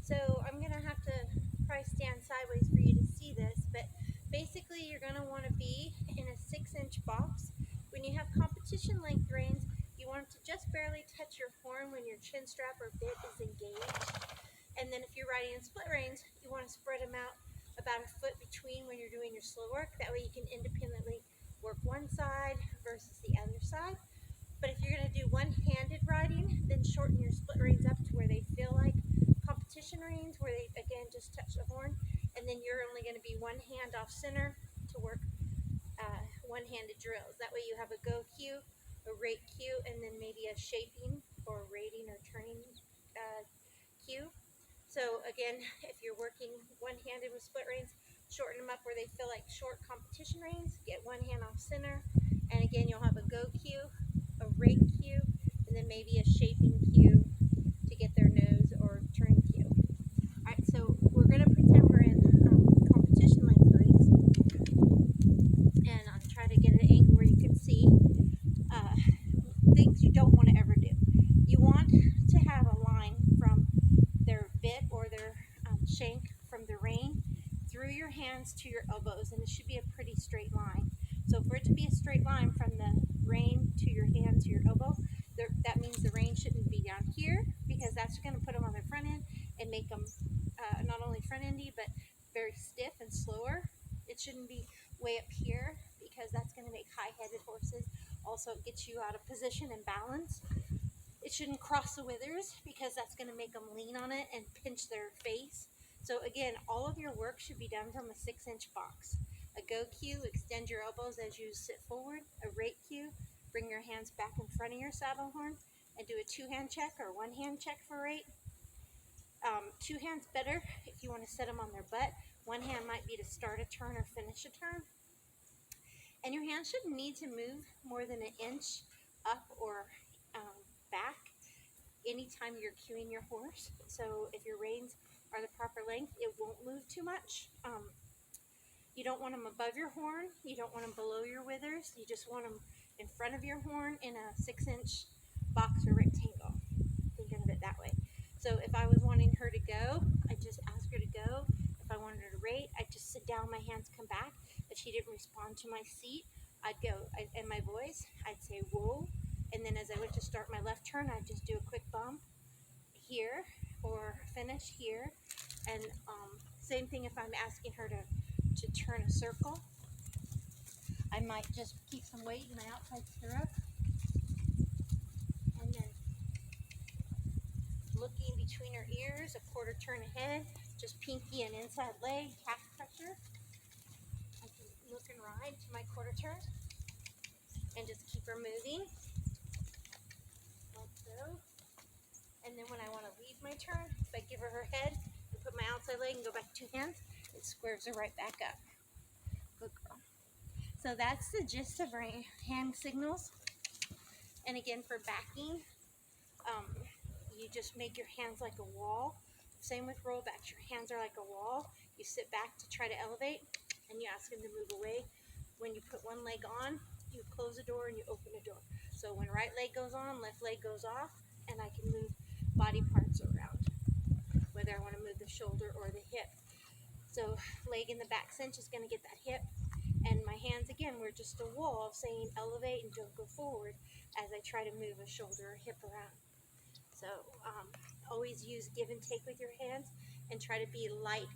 So I'm going to have to probably stand sideways for you to see this, but basically you're going to want to be in a 6-inch box. When you have competition length reins, you want it to just barely touch your horn when your chin strap or bit is engaged. And then if you're riding in split reins, you want to spread them out about a foot between when you're doing your slow work. That way you can independently work one side versus the other side. But if you're going to do one-handed riding, then shorten your split reins up to where they feel like competition reins, where they again just touch the horn, and then you're only going to be one hand off center to work one-handed drills. That way you have a go cue, a rate cue, and then maybe a shaping or rating or turning cue. So again, if you're working one-handed with split reins, shorten them up where they feel like short competition reins, get one hand off center, and again you'll have a go cue, a rate cue, and then maybe a shaping cue to get their nose or turn cue. Alright, so we're going to pretend we're in competition length reins, and I'll try to get an angle where you can see things you don't want to ever do. You want to have a line from their bit or their shank from the rein through your hands to your elbows, and it should be a pretty straight line. So for it to be a straight line from the rein to your hand to your elbow, that means the rein shouldn't be down here, because that's going to put them on their front end and make them not only front endy but very stiff and slower. It shouldn't be way up here, because that's going to make high-headed horses. Also, it gets you out of position and balance. It shouldn't cross the withers, because that's going to make them lean on it and pinch their face. So again, all of your work should be done from a 6-inch box. A go cue, extend your elbows as you sit forward. A rate cue, bring your hands back in front of your saddle horn and do a 2-hand check or 1-hand check for rate. 2 hands better if you want to set them on their butt. 1 hand might be to start a turn or finish a turn. And your hands shouldn't need to move more than an inch up or back anytime you're cueing your horse. So if your reins are the proper length, it won't move too much. You don't want them above your horn. You don't want them below your withers. You just want them in front of your horn in a 6-inch box or rectangle. Thinking of it that way. So if I was wanting her to go, I'd just ask her to go. If I wanted her to rate, I'd just sit down, my hands come back. If she didn't respond to my seat, I'd go, in my voice, I'd say whoa. And then as I went to start my left turn, I'd just do a quick bump here or finish here. And same thing if I'm asking her to turn a circle. I might just keep some weight in my outside stirrup. And then looking between her ears, a quarter turn ahead, just pinky and inside leg, calf pressure. I can look and ride to my quarter turn and just keep her moving like so. And then when I want to leave my turn, if I give her her head and put my outside leg and go back 2 hands, it squares her right back up. Good girl. So that's the gist of our hand signals. And again, for backing, you just make your hands like a wall. Same with rollbacks. Your hands are like a wall. You sit back to try to elevate, and you ask them to move away. When you put one leg on, you close the door and you open the door. So when right leg goes on, left leg goes off, and I can move body parts around, whether I want to move the shoulder or the hip. So leg in the back cinch is going to get that hip, and my hands again were just a wall saying elevate and don't go forward as I try to move a shoulder or hip around. So always use give and take with your hands and try to be light